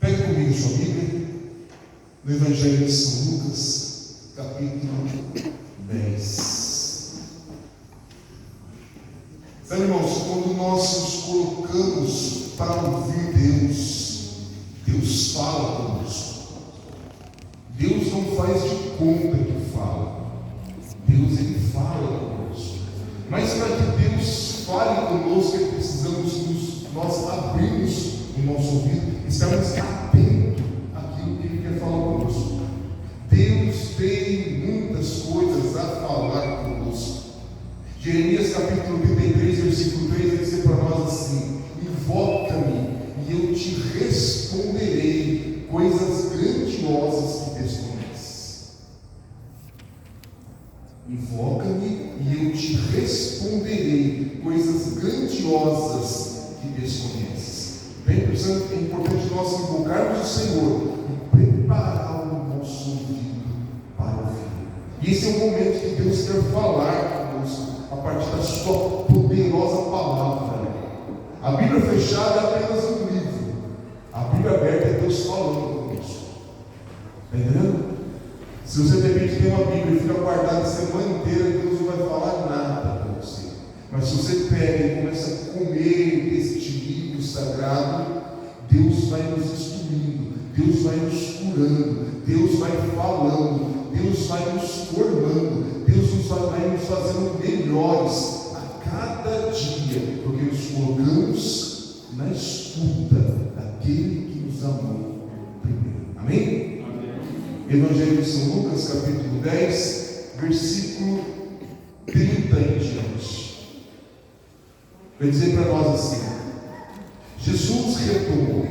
Pegue comigo sua Bíblia, no Evangelho de São Lucas, capítulo 10. Sabe, irmãos, quando nós nos colocamos para ouvir Deus, Deus fala conosco. Deus não faz de conta que fala. Deus, Ele fala conosco. Mas para que Deus fale conosco, precisamos nós abrirmos o nosso ouvido, estarmos atentos àquilo que Ele quer falar conosco. Deus tem muitas coisas a falar conosco. Jeremias capítulo 33, versículo 3, vai dizer para nós assim: invoca-me e eu te responderei coisas grandiosas que desconheces. Invoca-me e eu te responderei coisas grandiosas que desconheces. Bem, portanto, é importante nós invocarmos o Senhor e preparar o nosso ouvido para ouvir. E esse é o momento que Deus quer falar conosco, a partir da sua poderosa palavra. A Bíblia fechada é apenas um livro. A Bíblia aberta é Deus falando conosco. Está entendendo? Se você de repente tem uma Bíblia e fica guardada a semana inteira, Deus não vai falar nada para você. Mas se você pega e começa a comer este livro sagrado, Deus vai nos instruindo, Deus vai nos curando, Deus vai falando, Deus vai nos formando, Deus vai nos fazendo melhores a cada dia, porque nos colocamos na escuta daquele que nos amou primeiro. Amém? Evangelho de São Lucas, capítulo 10, versículo 30 em diante. Vai dizer para nós assim: Jesus retomou.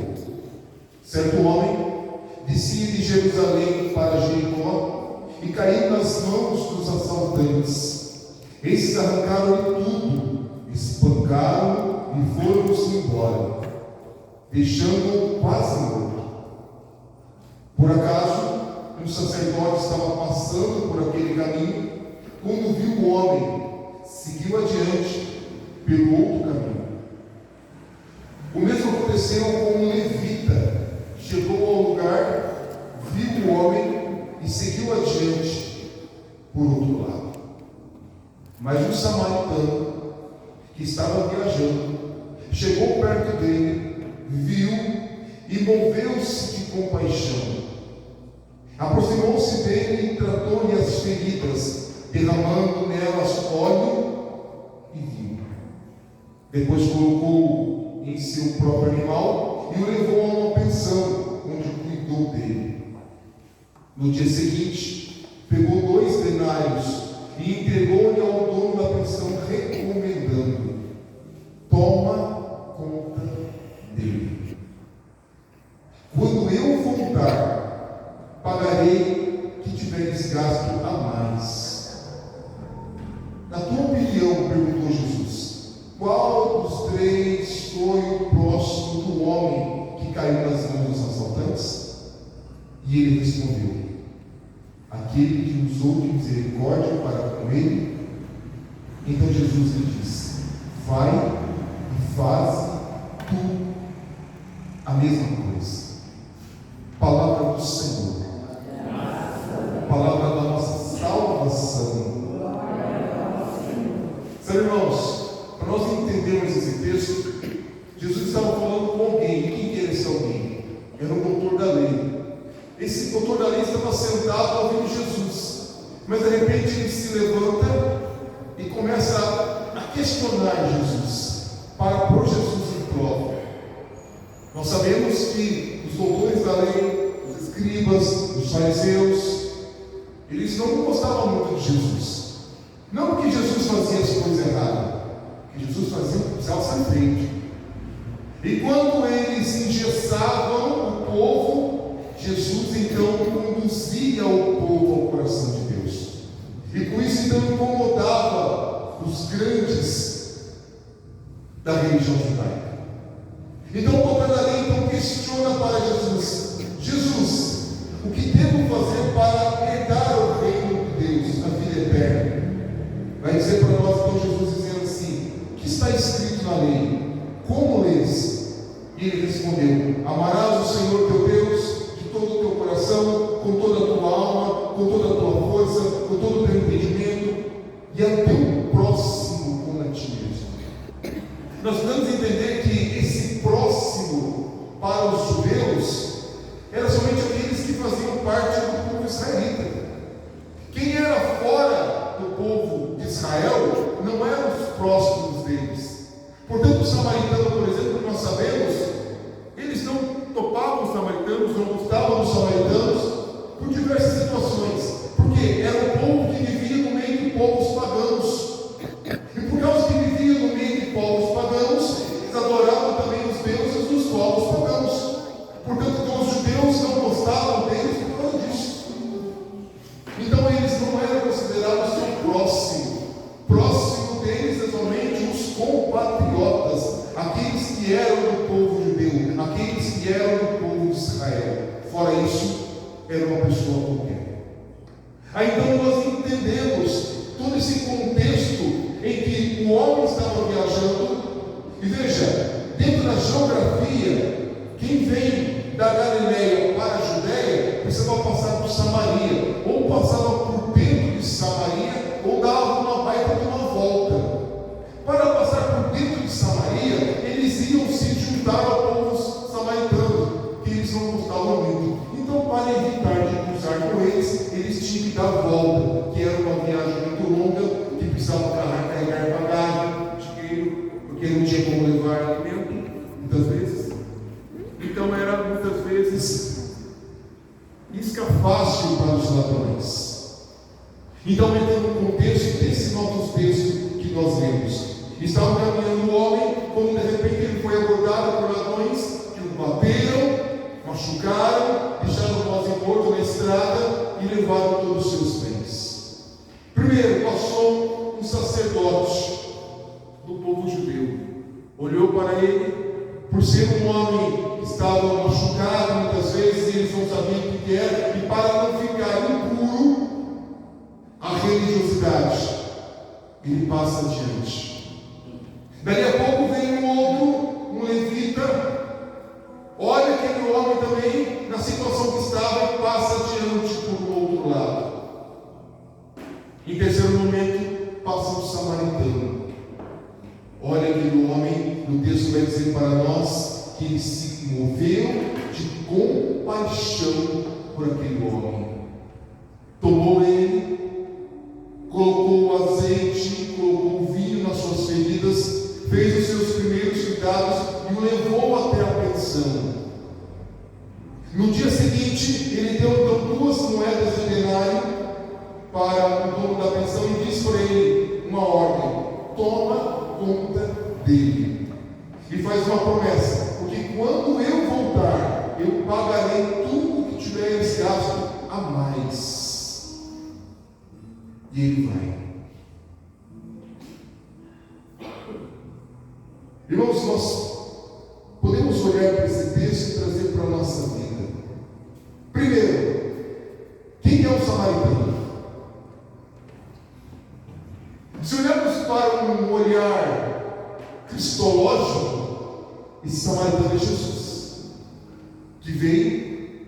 Certo homem descia de Jerusalém para Jericó e caiu nas mãos dos assaltantes. Esses arrancaram-lhe tudo, espancaram e foram-se embora, deixando-o quase morto. Por acaso, um sacerdote estava passando por aquele caminho, quando viu o homem, seguiu adiante pelo outro caminho. O mesmo aconteceu com um levita. Chegou ao lugar, viu o homem e seguiu adiante por outro lado. Mas um samaritano que estava viajando chegou perto dele, viu e moveu-se de compaixão. Aproximou-se dele e tratou-lhe as feridas, derramando nelas óleo e vinho. Depois colocou em seu próprio animal e o levou a uma pensão, onde cuidou dele. No dia seguinte, pegou 2 denários e entregou-lhe ao dono da pensão, recomendando: toma conta dele. Quando eu voltar, pagarei que tiveres gasto a mais. Na tua opinião, perguntou Jesus, qual dos 3 foi o próximo do homem que caiu nas mãos dos assaltantes? E ele respondeu: aquele que usou de misericórdia para com ele. Então Jesus lhe disse: vai e faz tu a mesma coisa. Palavra do Senhor, palavra da nossa salvação. Sabe, irmãos, para nós entendermos esse texto, Jesus estava falando com alguém. E quem que era esse alguém? Era um doutor da lei. Esse doutor da lei estava sentado ouvindo Jesus, mas de repente ele se levanta e começa a questionar Jesus, para pôr Jesus em prova. Nós sabemos que os doutores da lei, os escribas, os fariseus, eles não gostavam muito de Jesus. Não porque Jesus fazia as coisas erradas, porque Jesus fazia o que precisava ser feito. E quando eles engessavam o povo, Jesus então conduzia o povo ao coração de Deus. E com isso então incomodava os grandes da religião judaica. Então o doutor da lei então questiona para Jesus: Jesus, o que devo fazer para herdar o reino de Deus, a vida eterna? Vai dizer para nós então Jesus dizendo assim: o que está escrito na lei? Como lês? E E ele respondeu: amarás o Senhor teu Deus de todo o teu coração, com toda a tua alma, com toda a tua força, com todo o teu entendimento, e ao teu próximo como a ti mesmo. Nós vamos entender que esse próximo para os judeus era somente aqueles que faziam parte do povo israelita. Quem era fora do povo de Israel não eram os próximos deles. Portanto, o samaritano, por exemplo, nós sabemos, eles não topavam os samaritanos, não gostavam dos samaritanos por diversas situações. Porque era um povo que vivia no meio de povos pagãos. E por causa que vivia no meio de povos pagãos, eles adoravam também os deuses dos povos pagãos. Portanto, os judeus não gostavam deles por causa disso. Então, eles não eram considerados seu próximo. Próximo deles é somente os compatriotas, aqueles que eram do povo judeu, aqueles que eram do povo de Israel. Fora isso, era uma pessoa qualquer. Aí então nós entendemos todo esse contexto em que o homem estava viajando. E veja, dentro da geografia, quem vem da Galileia para a Judéia precisava passar por Samaria, ou passava por dentro de Samaria, ou dava uma baita de uma volta. Para passar por dentro de Samaria, eles iam se juntar ao povo samaritano, que eles não gostavam muito. Então, para evitar de cruzar com eles, eles tinham que dar a volta, que era uma viagem muito longa, que precisava carregar bagagem, dinheiro, porque não tinha como levar alimento, muitas vezes. Então, era muitas vezes isca fácil para os ladrões. Então, entrando no contexto desse nosso texto que nós lemos, estava caminhando o homem, quando de repente ele foi abordado por ladrões que o bateram, machucaram, deixaram o quase morto na estrada e levaram todos os seus bens. Primeiro, passou um sacerdote do povo judeu, olhou para ele, por ser um homem que estava machucado muitas vezes, eles não sabiam o que era, e para não ficar impuro a religiosidade, ele passa adiante. Dali a pouco vem um outro, um levita, olha aquele homem também na situação que estava e passa adiante por outro lado. Em terceiro momento, passa o samaritano. Olha aquele homem, no texto vai dizer para nós que ele se moveu de compaixão por aquele homem. Tomou ele, colocou o azeite, colocou o vinho nas suas feridas, fez os seus primeiros cuidados e o levou até a pensão. No dia seguinte, ele deu então 2 moedas de denário para o dono da pensão e disse para ele uma ordem: toma conta dele. E faz uma promessa: porque quando eu voltar, eu pagarei tudo que tiveres gasto a mais. E ele vai. Irmãos, nós podemos olhar para esse texto e trazer para a nossa vida. Primeiro, quem é o samaritano? Se olharmos para um olhar cristológico, esse samaritano é Jesus, que veio,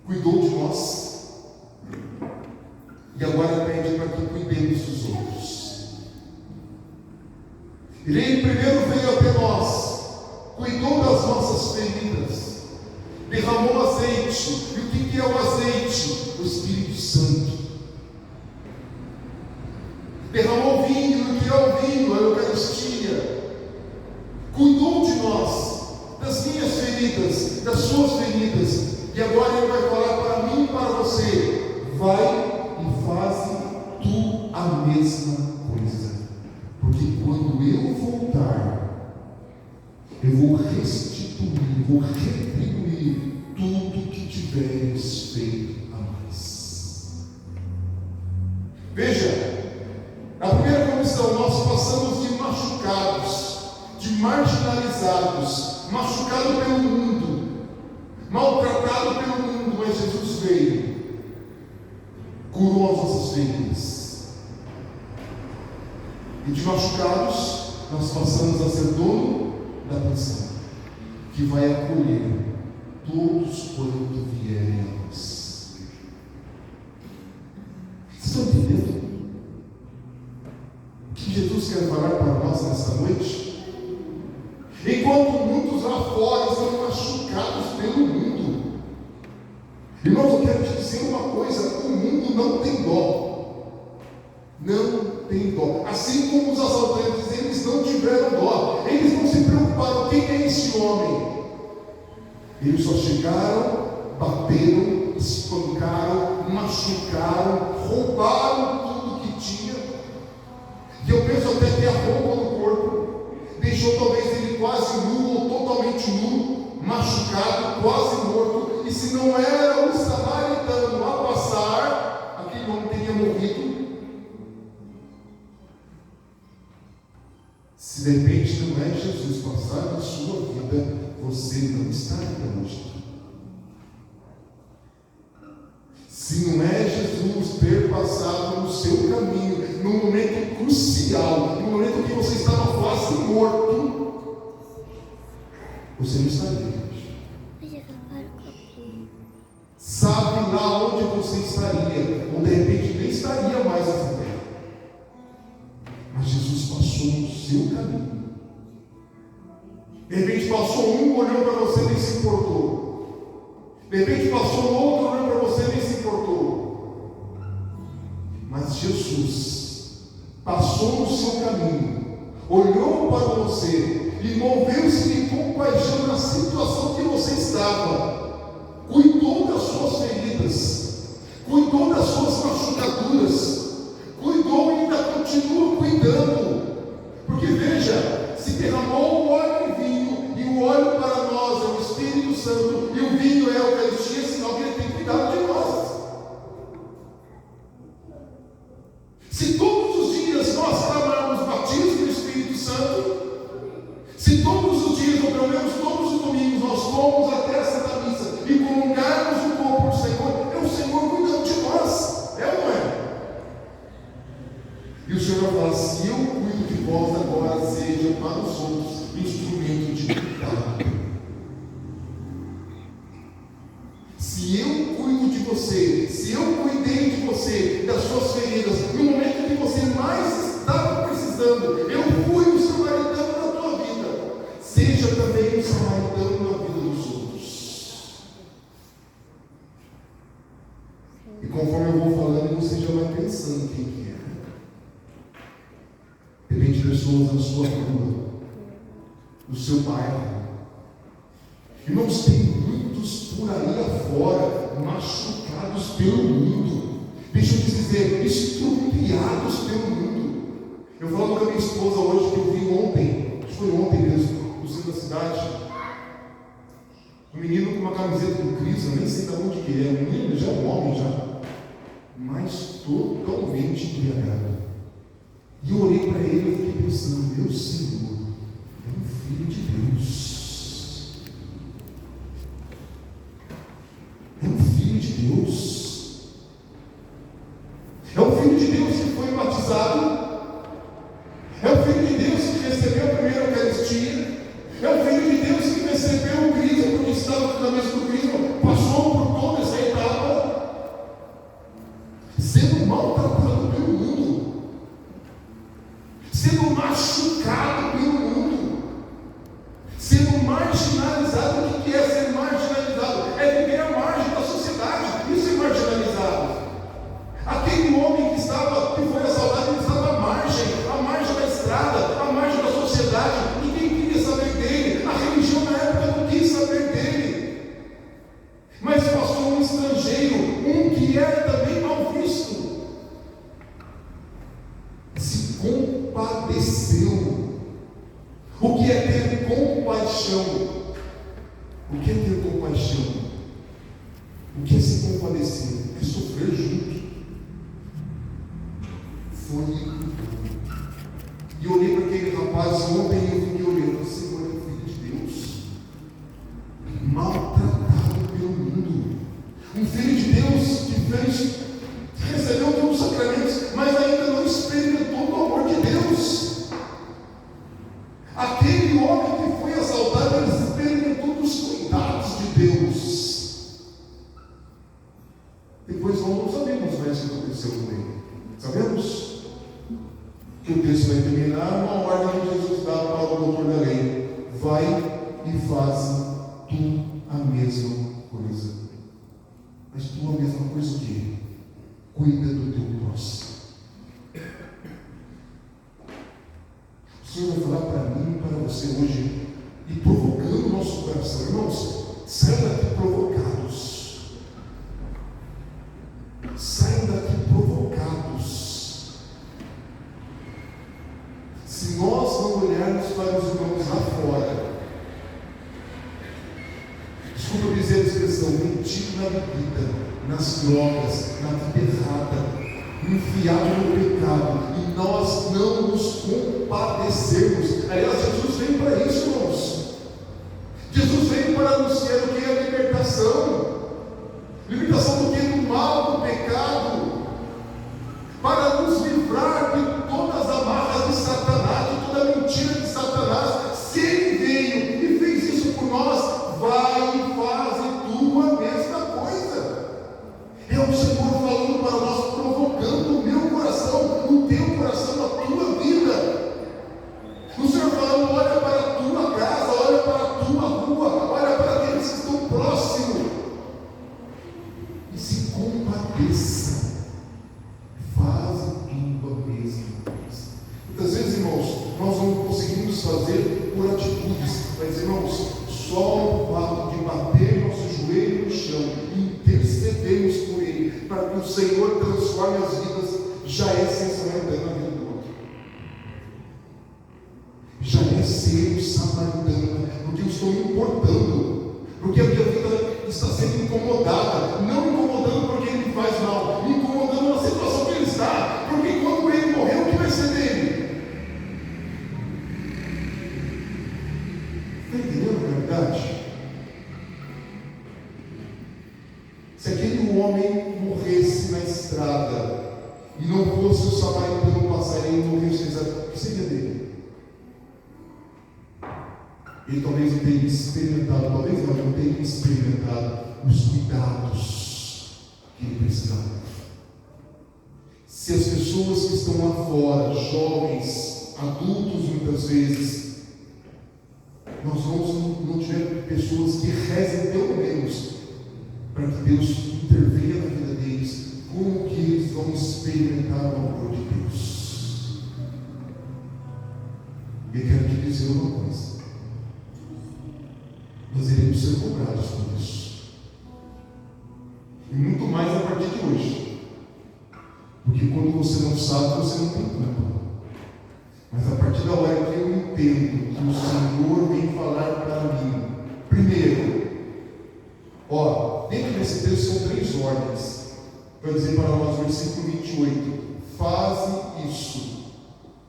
cuidou de nós e agora pede para que cuidemos dos outros. Ele primeiro veio até nós, cuidou das nossas feridas, derramou azeite. E o que é o azeite? O Espírito Santo. Derramou vinho. E o que é o vinho? A Eucaristia. Cuidou de nós, das minhas feridas, das suas feridas. E agora ele vai falar para mim e para você: vai e faz tu a mesma coisa. Porque quando eu voltar, eu vou restituir, vou retribuir tudo que tiveres feito a mais. Veja, na primeira comissão nós passamos de machucados, de marginalizados, machucado pelo mundo, maltratado pelo mundo, mas Jesus veio, curou as nossas feridas. E de machucados, nós passamos a ser dono da pensão, que vai acolher todos quanto vierem a nós. Vocês estão entendendo o que Jesus quer falar para nós nessa noite? Enquanto muitos lá fora estão machucados pelo mundo, irmãos, eu quero te dizer uma coisa: o mundo não tem dó. Não tem dó. Assim como os assaltantes, eles não tiveram dó. Eles não se preocuparam: quem é esse homem? Eles só chegaram, bateram, espancaram, machucaram, roubaram tudo que tinha. E eu penso até que a roupa no corpo deixou talvez ele quase nu ou totalmente nu, machucado, quase morto. E se não era o samaritano a passar, aquele homem teria morrido. Se de repente não é Jesus passar na sua vida, você não estaria hoje. Se não é Jesus ter passado no seu caminho, num momento crucial, no momento que você estava quase morto, você não estaria hoje. Sabe lá onde você estaria, ou de repente nem estaria mais nessa terra. Mas Jesus passou no seu caminho. De repente passou um, olhou para você e nem se importou. De repente passou outro, olhou para você e nem se importou. Mas Jesus passou no seu caminho, olhou para você e moveu-se de compaixão na situação que você estava. Cuidou das suas feridas, cuidou das suas machucaduras, cuidou e ainda continua cuidando. Porque veja, se derramou o óleo e vinho, e o óleo para nós é o Espírito Santo, e o vinho é a Eucaristia, sinal que ele tem cuidado de nós. Se todos os dias nós clamarmos batismo no Espírito Santo, se todos os dias, ou pelo menos todos os domingos, nós fomos até a Santa Missa e comungarmos o corpo do Senhor, é o Senhor cuidando de nós, é ou não é? E o Senhor vai falar: se eu cuido de vós agora, seja para os outros instrumento de cuidado. Se eu cuido de você, se eu cuidei de você, das suas feridas, no momento que você mais estava precisando, eu fui o samaritano na tua vida, seja também o samaritano na vida dos outros. E conforme eu vou falando, você já vai pensando quem que é. De repente, pessoas na sua rua, no seu bairro. Irmãos, tem muitos por aí afora, machucados pelo mundo. Deixa eu te dizer, estrupiados pelo mundo. Eu falo com a minha esposa hoje, que eu vi ontem, acho que foi ontem mesmo, no centro da cidade, um menino com uma camiseta do Cristo, eu nem sei de onde que é, um menino, já é um homem já, mas totalmente embriagado. E eu olhei para ele e fiquei pensando: meu Senhor, é um filho de Deus. É um filho de Deus. É um filho de Deus que foi batizado. É um filho de Deus que recebeu a primeira Eucaristia. É um filho de Deus que recebeu o Cristo, porque estava na mesa do Cristo, passou por toda essa etapa, sendo maltratado pelo mundo, sendo machucado pelo mundo, sendo marginalizado. O que é ser marginalizado? É viver à margem da sociedade. Isso é marginalizado. Aquele homem que foi assaltado, ele estava à margem da estrada, à margem da sociedade. Ninguém queria saber dele. A religião na época não quis saber dele. Mas passou um estrangeiro, um que era também mal visto, se compadeceu. O que é ter compaixão? O que é ter compaixão? O que é se compadecer? É sofrer junto. Foi e eu olhei para aquele rapaz ontem e eu fiquei olhando: Senhor, é filho de Deus, maltratado pelo mundo, um filho de Deus que recebeu todos os sacramentos, mas ainda não experimentou o amor de Deus. Aquele homem que foi assaltado, ele experimentou vai terminar uma ordem que Jesus dá para o doutor da lei: vai e faz tu a mesma coisa. Mas tu a mesma coisa o quê? Cuida do teu próximo. O Senhor vai falar para mim e para você hoje, e provocando o nosso coração. Irmãos, saiam daqui provocados. Saiam daqui provocados. Se nós não olharmos para os irmãos lá fora, desculpa dizer a expressão, metido na bebida, nas drogas, na vida errada, enfiado no pecado, e nós não nos compadecermos. Aliás, Jesus veio para isso, irmãos. Jesus veio para anunciar o que é a libertação. Libertação do que? Do mal, do pecado, para nos livrar de todas as amarras de Satanás, de toda a mentira de Satanás. Se ele veio e fez isso por nós, vai e faz tu a mesma coisa. É o Senhor falando para nós, provocando o meu coração, o teu coração, a tua vida. O Senhor falando: olha para a tua casa, olha para a tua rua, olha para aqueles que estão próximos e se compadeça. Faz tu a mesma coisa. Muitas vezes, irmãos, nós não conseguimos fazer por atitudes, mas, irmãos, só o fato de bater nosso joelho no chão e intercedermos por Ele, para que o Senhor transforme as vidas, já é ser samaritano na vida do outro. Já é ser samaritano, porque eu estou me importando, porque a minha vida está sendo incomodada, não incomodando porque ele me faz mal, me incomodando na situação que ele está, porque quando ele morreu, o que vai ser dele? Está entendendo a verdade? Se aquele homem morresse na estrada e não fosse o samaritano passarinho morresse, o que seria dele? Ele talvez não tenha experimentado, talvez não tenha experimentado os cuidados que ele precisava. Se as pessoas que estão lá fora, jovens, adultos muitas vezes, nós não tivermos pessoas que rezem pelo menos para que Deus intervenha na vida deles, como que eles vão experimentar o amor de Deus? Eu quero te dizer uma coisa: nós iremos ser cobrados por isso, e muito mais a partir de hoje, porque quando você não sabe, você não tem culpa. Mas a partir da hora que eu entendo que o Senhor vem falar para mim, primeiro, dentro desse texto são 3 ordens. Vai dizer para nós, versículo 28, faze isso,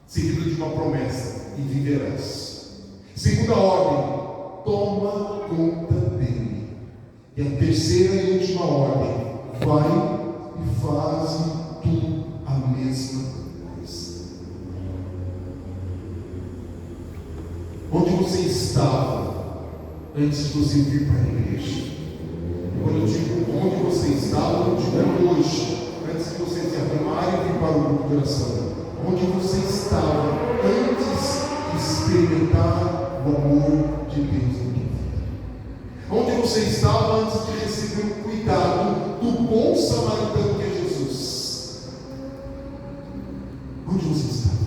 seguido de uma promessa, e viverás. Segunda ordem, toma conta dele. E a terceira e última ordem, vai e faz tu a mesma coisa. Onde você estava antes de você vir para a igreja? Quando eu digo onde você estava, eu digo hoje, antes de você se arrumar e vir para o grupo de oração. Onde você estava antes de experimentar o amor de Deus na tua vida? Onde você estava antes de receber o cuidado do bom samaritano que é Jesus? Onde você estava?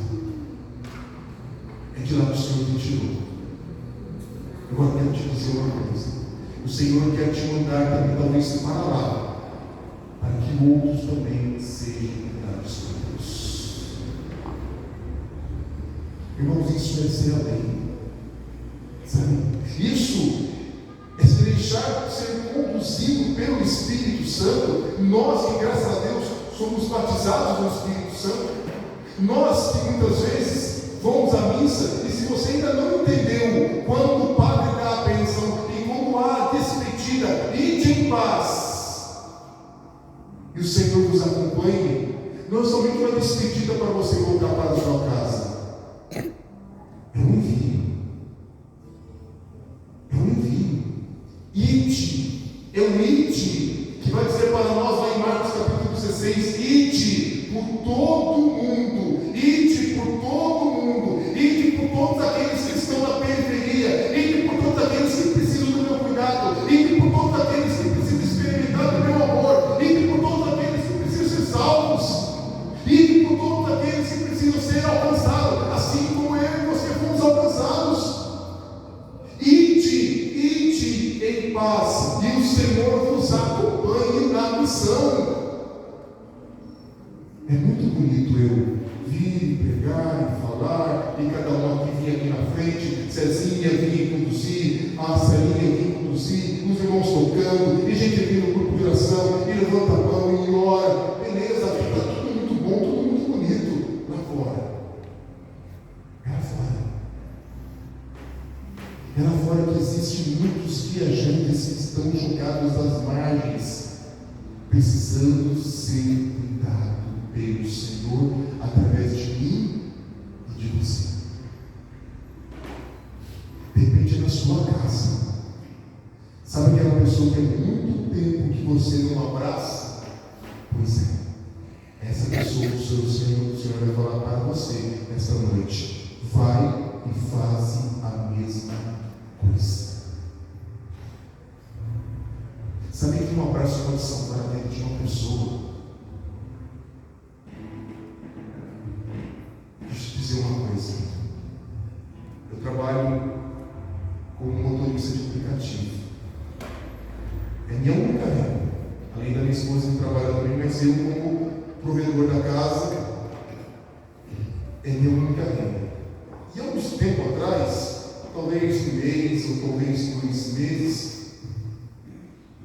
É de lá que o Senhor te tirou. Agora eu quero te dizer uma coisa: o Senhor quer te mandar também, talvez, para lá, para que outros também sejam cuidados por Deus. Irmãos, isso é ser além, sabe? Isso é se deixar ser conduzido pelo Espírito Santo. Nós que, graças a Deus, somos batizados no Espírito Santo, nós que muitas vezes vamos à missa, e se você ainda não entendeu, quando o padre dá a bênção e como há a despedida, ide em paz, e o Senhor vos acompanhe, não é somente uma despedida para você voltar para a sua casa, é um envio. É um envio. Ide, é um ide, que vai dizer para nós lá em Marcos capítulo 16, ide por todo mundo, ide por todo mundo, todos aqueles que estão na periferia, entre por todos aqueles que precisam do meu cuidado, entre por todos aqueles que precisam experimentar do meu amor, entre por todos aqueles que precisam ser salvos, entre por todos aqueles que precisam ser alcançados, assim como eu e você fomos alcançados. Ide em paz, e o Senhor vos acompanhe na missão. É muito bonito eu vir, pregar e falar, e cada um aqui vinha aqui na frente, Cezinha vinha conduzir, a Celinha vinha conduzir, os irmãos tocando, e gente aqui no grupo de oração, e levanta a mão e ora. Beleza, está tudo muito bom, tudo muito bonito lá fora. É lá fora. É lá fora que existem muitos viajantes que estão jogados às margens, precisando ser cuidados pelo Senhor através de mim e de você. Depende da sua casa. Sabe aquela pessoa que há muito tempo que você não abraça? Pois é, essa pessoa, o Senhor vai falar para você esta noite: vai e faz a mesma coisa. Sabe que um abraço pode salvar a vida de uma pessoa? Deixa eu dizer uma coisa. Eu trabalho como motorista de aplicativo. É minha única renda. Além da minha esposa que trabalha também, mas eu como provedor da casa, é minha única renda. E há uns tempo atrás, talvez um mês ou talvez 2 meses,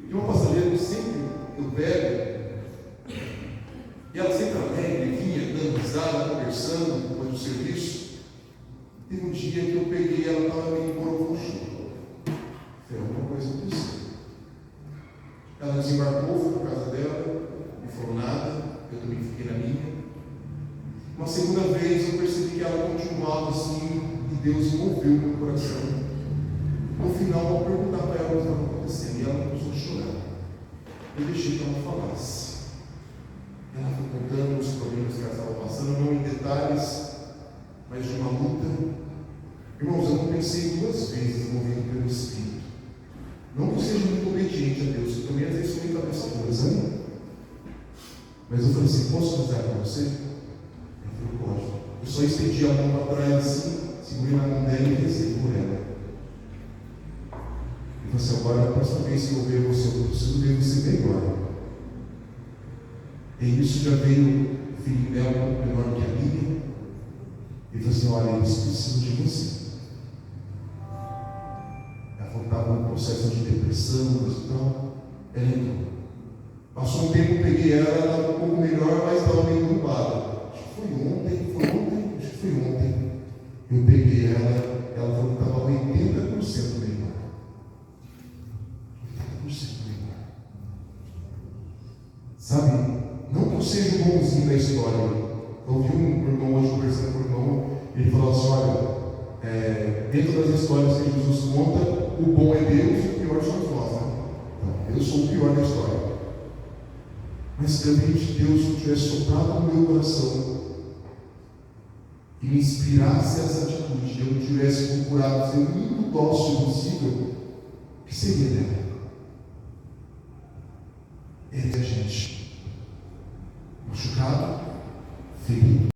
de uma passageira que sempre eu pego, e ela sempre alegre, vinha dando risada, conversando depois do serviço. Teve um dia que eu peguei, ela estava meio borocochô. Foi alguma coisa aconteceu. Ela desembarcou, foi para a casa dela, não falou nada, eu também fiquei na minha. Uma segunda vez eu percebi que ela continuava assim, e Deus moveu meu coração. No final, eu vou perguntar para ela o que estava acontecendo, e ela começou a chorar. Eu deixei que ela falasse. Ela foi contando os problemas que ela estava passando, não em detalhes, mas de uma luta. Irmãos, eu não pensei 2 vezes movido pelo Espírito. Não que eu seja muito obediente a Deus, eu também às vezes sou muito cabeça dura, sabe? Mas eu falei assim: posso rezar para você? Ela falou: pode. Eu só estendi a mão para trás assim, segurei na mão dela e rezei por ela. E você, agora, a próxima vez que eu ver você, eu preciso ver você melhor. E isso já veio o filho dela um pouco menor que a minha. E falou assim: olha, eles precisam de você. Ela falou que estava num processo de depressão, e tal. Ela entrou. Passou um tempo, eu peguei ela, ela estava um pouco melhor, mas estava meio derrubada. Acho que foi ontem. Eu peguei ela falou que estava 80% melhor. 80% melhor. Sabe, não que eu seja o bonzinho da história. Eu ouvi um irmão hoje conversando com o irmão, ele falou assim: olha, dentro das histórias que Jesus conta, o bom é Deus e o pior somos nós, né? Então, eu sou o pior da história. Mas se de repente Deus tivesse soprado no meu coração e me inspirasse essa atitude, e eu não tivesse procurado ser o único dócil possível, o que seria dela? Ele é a gente machucado, ferido.